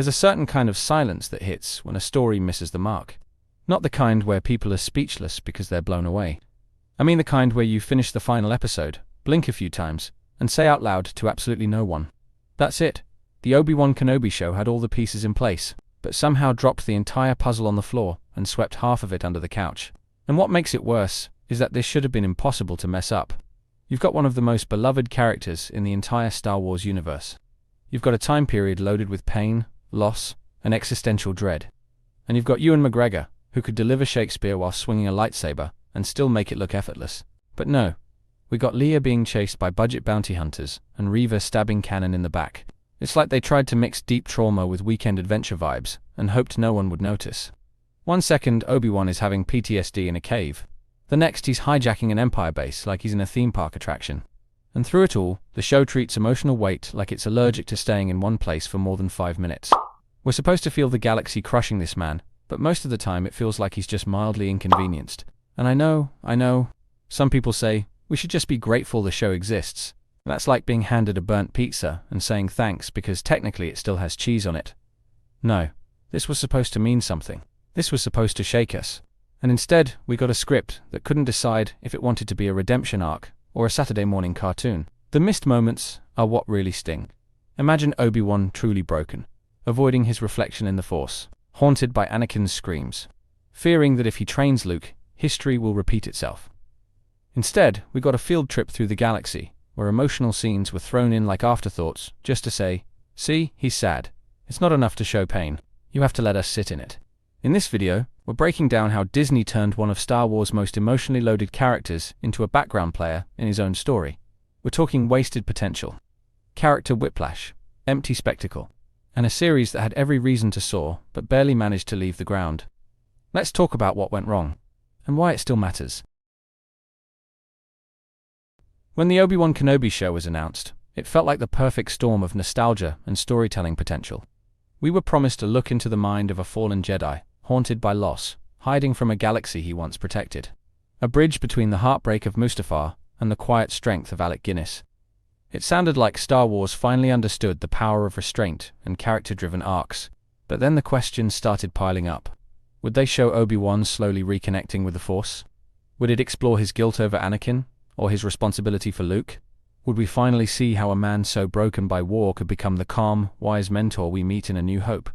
There's a certain kind of silence that hits when a story misses the mark. Not the kind where people are speechless because they're blown away. I mean the kind where you finish the final episode, blink a few times, and say out loud to absolutely no one, "That's it. The Obi-Wan Kenobi show had all the pieces in place, but somehow dropped the entire puzzle on the floor and swept half of it under the couch." And what makes it worse is that this should have been impossible to mess up. You've got one of the most beloved characters in the entire Star Wars universe. You've got a time period loaded with pain, loss, and existential dread. And you've got Ewan McGregor, who could deliver Shakespeare while swinging a lightsaber and still make it look effortless. But no, we got Leia being chased by budget bounty hunters and Reva stabbing Kanan in the back. It's like they tried to mix deep trauma with weekend adventure vibes and hoped no one would notice. One second, Obi-Wan is having PTSD in a cave. The next, he's hijacking an Empire base like he's in a theme park attraction. And through it all, the show treats emotional weight like it's allergic to staying in one place for more than 5 minutes. We're supposed to feel the galaxy crushing this man, but most of the time it feels like he's just mildly inconvenienced. And I know, some people say, we should just be grateful the show exists. That's like being handed a burnt pizza and saying thanks because technically it still has cheese on it. No, this was supposed to mean something. This was supposed to shake us. And instead, we got a script that couldn't decide if it wanted to be a redemption arc or a Saturday morning cartoon. The missed moments are what really sting. Imagine Obi-Wan truly broken, avoiding his reflection in the Force, haunted by Anakin's screams, fearing that if he trains Luke, history will repeat itself. Instead, we got a field trip through the galaxy, where emotional scenes were thrown in like afterthoughts, just to say, "See, he's sad. It's not enough to show pain. You have to let us sit in it." In this video, we're breaking down how Disney turned one of Star Wars' most emotionally loaded characters into a background player in his own story. We're talking wasted potential, character whiplash, empty spectacle, and a series that had every reason to soar but barely managed to leave the ground. Let's talk about what went wrong, and why it still matters. When the Obi-Wan Kenobi show was announced, it felt like the perfect storm of nostalgia and storytelling potential. We were promised a look into the mind of a fallen Jedi, haunted by loss, hiding from a galaxy he once protected. A bridge between the heartbreak of Mustafar and the quiet strength of Alec Guinness. It sounded like Star Wars finally understood the power of restraint and character-driven arcs. But then the questions started piling up. Would they show Obi-Wan slowly reconnecting with the Force? Would it explore his guilt over Anakin, or his responsibility for Luke? Would we finally see how a man so broken by war could become the calm, wise mentor we meet in A New Hope?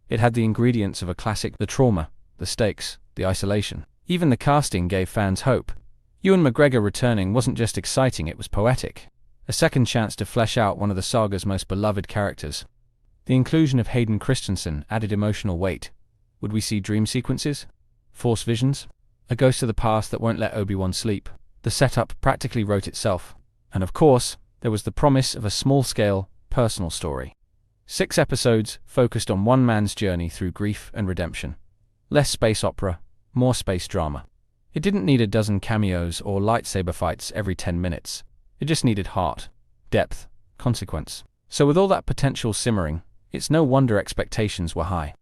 It had the ingredients of a classic: the trauma, the stakes, the isolation. Even the casting gave fans hope. Ewan McGregor returning wasn't just exciting, it was poetic. A second chance to flesh out one of the saga's most beloved characters. The inclusion of Hayden Christensen added emotional weight. Would we see dream sequences? Force visions? A ghost of the past that won't let Obi-Wan sleep? The setup practically wrote itself. And of course, there was the promise of a small-scale, personal story. 6 episodes focused on one man's journey through grief and redemption. Less space opera, more space drama. It didn't need a dozen cameos or lightsaber fights every 10 minutes. It just needed heart, depth, consequence. So with all that potential simmering, it's no wonder expectations were high.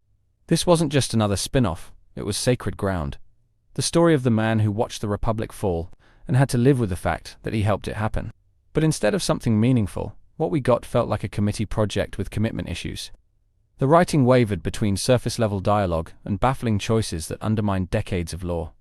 This wasn't just another spin-off, it was sacred ground. The story of the man who watched the Republic fall and had to live with the fact that he helped it happen. But instead of something meaningful, what we got felt like a committee project with commitment issues. The writing wavered between surface-level dialogue and baffling choices that undermined decades of lore.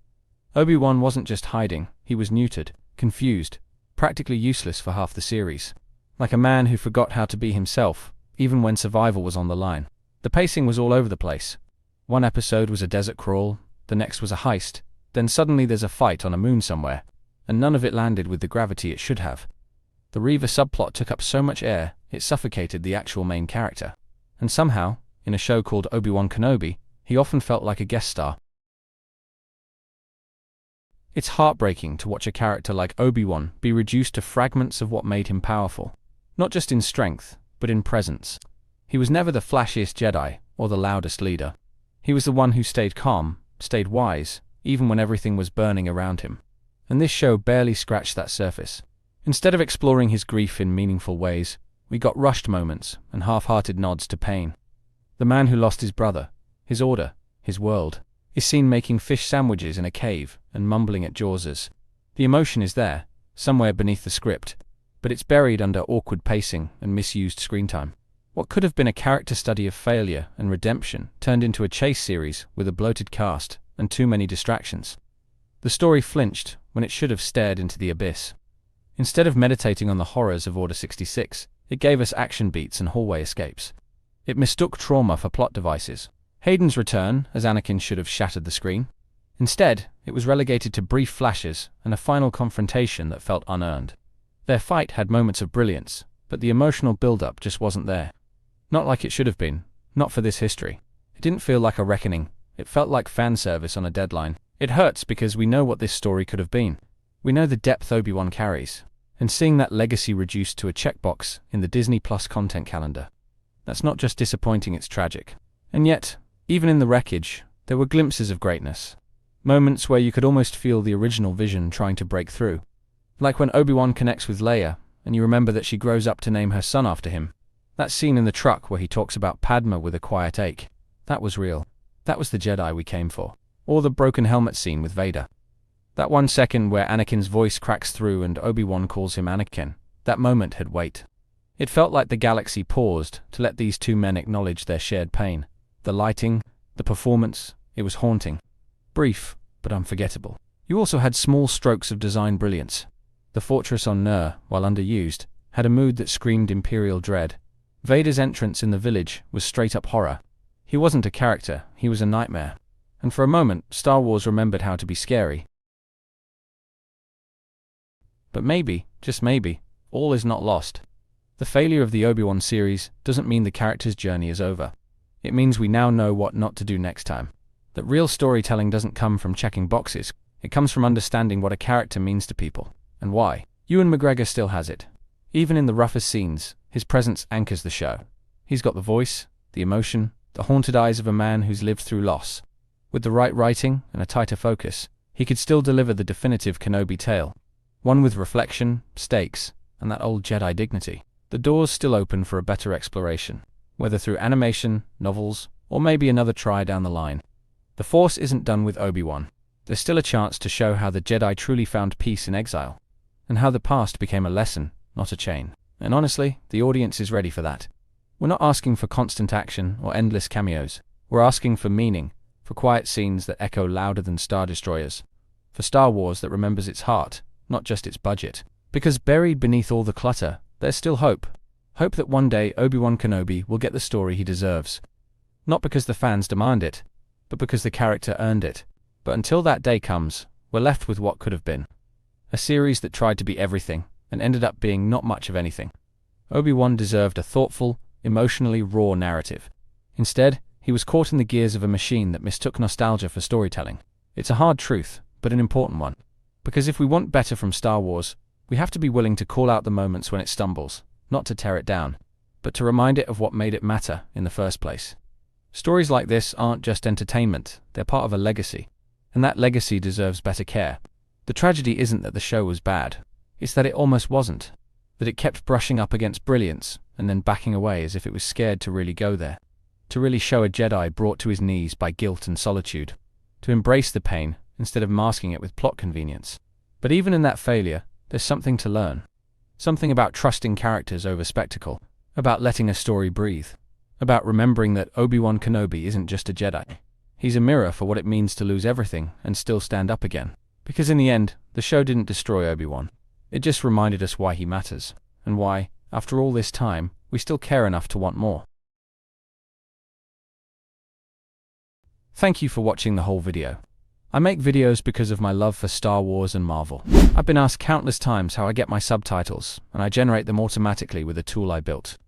Obi-Wan wasn't just hiding, he was neutered, confused, practically useless for half the series. Like a man who forgot how to be himself, even when survival was on the line. The pacing was all over the place. One episode was a desert crawl, the next was a heist, then suddenly there's a fight on a moon somewhere, and none of it landed with the gravity it should have. The Reva subplot took up so much air, it suffocated the actual main character. And somehow, in a show called Obi-Wan Kenobi, he often felt like a guest star. It's heartbreaking to watch a character like Obi-Wan be reduced to fragments of what made him powerful. Not just in strength, but in presence. He was never the flashiest Jedi, or the loudest leader. He was the one who stayed calm, stayed wise, even when everything was burning around him. And this show barely scratched that surface. Instead of exploring his grief in meaningful ways, we got rushed moments and half-hearted nods to pain. The man who lost his brother, his order, his world, is seen making fish sandwiches in a cave and mumbling at Jaws. The emotion is there, somewhere beneath the script, but it's buried under awkward pacing and misused screen time. What could have been a character study of failure and redemption turned into a chase series with a bloated cast and too many distractions. The story flinched when it should have stared into the abyss. Instead of meditating on the horrors of Order 66, it gave us action beats and hallway escapes. It mistook trauma for plot devices. Hayden's return, as Anakin, should have shattered the screen. Instead, it was relegated to brief flashes and a final confrontation that felt unearned. Their fight had moments of brilliance, but the emotional build-up just wasn't there. Not like it should have been, not for this history. It didn't feel like a reckoning, it felt like fan service on a deadline. It hurts because we know what this story could have been. We know the depth Obi-Wan carries, and seeing that legacy reduced to a checkbox in the Disney Plus content calendar. That's not just disappointing, it's tragic. And yet, even in the wreckage, there were glimpses of greatness. Moments where you could almost feel the original vision trying to break through. Like when Obi-Wan connects with Leia, and you remember that she grows up to name her son after him. That scene in the truck where he talks about Padma with a quiet ache. That was real. That was the Jedi we came for. Or the broken helmet scene with Vader. That 1 second where Anakin's voice cracks through and Obi-Wan calls him Anakin. That moment had weight. It felt like the galaxy paused to let these two men acknowledge their shared pain. The lighting, the performance, it was haunting. Brief, but unforgettable. You also had small strokes of design brilliance. The fortress on Nur, while underused, had a mood that screamed imperial dread. Vader's entrance in the village was straight-up horror. He wasn't a character, he was a nightmare. And for a moment, Star Wars remembered how to be scary. But maybe, just maybe, all is not lost. The failure of the Obi-Wan series doesn't mean the character's journey is over. It means we now know what not to do next time. That real storytelling doesn't come from checking boxes, it comes from understanding what a character means to people, and why. Ewan McGregor still has it. Even in the roughest scenes, his presence anchors the show. He's got the voice, the emotion, the haunted eyes of a man who's lived through loss. With the right writing and a tighter focus, he could still deliver the definitive Kenobi tale. One with reflection, stakes, and that old Jedi dignity. The door's still open for a better exploration, whether through animation, novels, or maybe another try down the line. The Force isn't done with Obi-Wan. There's still a chance to show how the Jedi truly found peace in exile, and how the past became a lesson, not a chain. And honestly, the audience is ready for that. We're not asking for constant action or endless cameos. We're asking for meaning, for quiet scenes that echo louder than Star Destroyers, for Star Wars that remembers its heart, not just its budget. Because buried beneath all the clutter, there's still hope. Hope that one day Obi-Wan Kenobi will get the story he deserves. Not because the fans demand it, but because the character earned it. But until that day comes, we're left with what could have been. A series that tried to be everything, and ended up being not much of anything. Obi-Wan deserved a thoughtful, emotionally raw narrative. Instead, he was caught in the gears of a machine that mistook nostalgia for storytelling. It's a hard truth, but an important one. Because if we want better from Star Wars, we have to be willing to call out the moments when it stumbles, not to tear it down, but to remind it of what made it matter in the first place. Stories like this aren't just entertainment, they're part of a legacy. And that legacy deserves better care. The tragedy isn't that the show was bad, it's that it almost wasn't. That it kept brushing up against brilliance, and then backing away as if it was scared to really go there. To really show a Jedi brought to his knees by guilt and solitude. To embrace the pain, instead of masking it with plot convenience. But even in that failure, there's something to learn. Something about trusting characters over spectacle. About letting a story breathe. About remembering that Obi-Wan Kenobi isn't just a Jedi. He's a mirror for what it means to lose everything and still stand up again. Because in the end, the show didn't destroy Obi-Wan. It just reminded us why he matters, and why, after all this time, we still care enough to want more. Thank you for watching the whole video. I make videos because of my love for Star Wars and Marvel. I've been asked countless times how I get my subtitles, and I generate them automatically with a tool I built.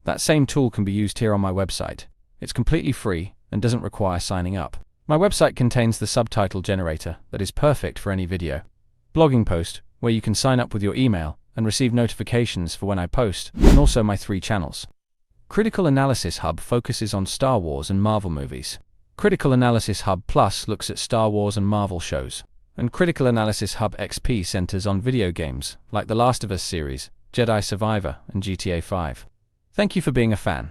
That same tool can be used here on my website. It's completely free and doesn't require signing up. My website contains the subtitle generator that is perfect for any video. Blogging post, where you can sign up with your email and receive notifications for when I post, and also my 3 channels. Critical Analysis Hub focuses on Star Wars and Marvel movies. Critical Analysis Hub Plus looks at Star Wars and Marvel shows. And Critical Analysis Hub XP centers on video games, like The Last of Us series, Jedi Survivor, and GTA 5. Thank you for being a fan.